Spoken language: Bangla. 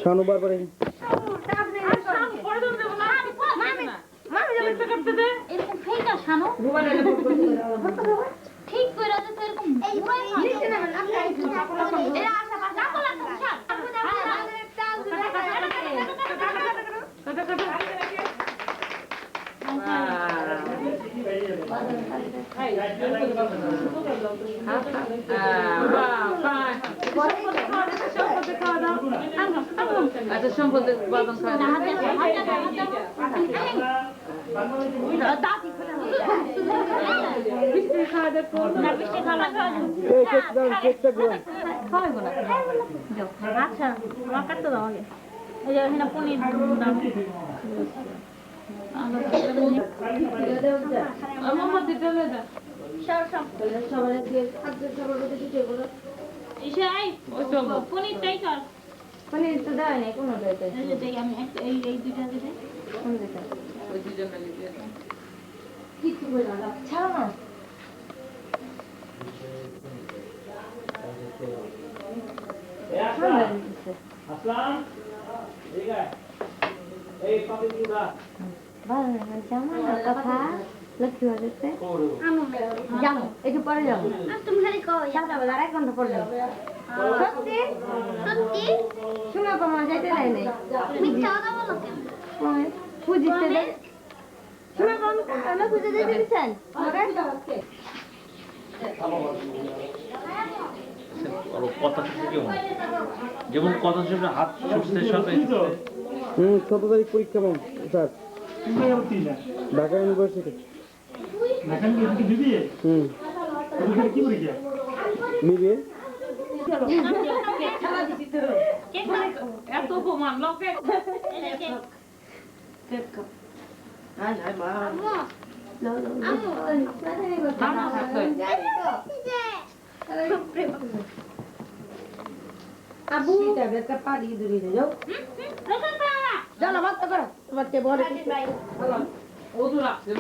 শানু বারবার ঠিক করে আছে তো আচ্ছা সম্পদে বাদাম খাওয়া আচ্ছা আমার কাটতে দাও আগে এই যে এখানে পনির পনিরটাই কর পনির তো দেয় নাই কোনো দেয় আমি এই দুইটা দিতে কোন দিতে ওই দুজন মিলে দিয়ে দাও কিছু বলে না ছাড়ো না আসলাম ঠিক আছে এই কপি দিবা ভালো জামা না কথা লক্ষ্মী বাজেছে যাবো একটু পরে যাবো তুমি খালি কও সকালবেলা 1 ঘন্টা পরে যাবো সত্যি সত্যি শোনা তো মা যাইতে নাই নাই মিথ্যা কথা বলো কেন বুঝিতে দে শোনা কোন না বুঝে যেতে দিছেন কথা কেমন যেমন কথা শুনে হাত ছুটতে সাথে 17 তারিখ পরীক্ষা পাবো স্যার ঢাকা ইউনিভার্সিটি কি পরীক্ষা নিবে এত প্রমাণ লোকে আবু একটা পাড়ি দূরে যাও চলো বাদ করো তোমার কে বলে ও তো রাখছে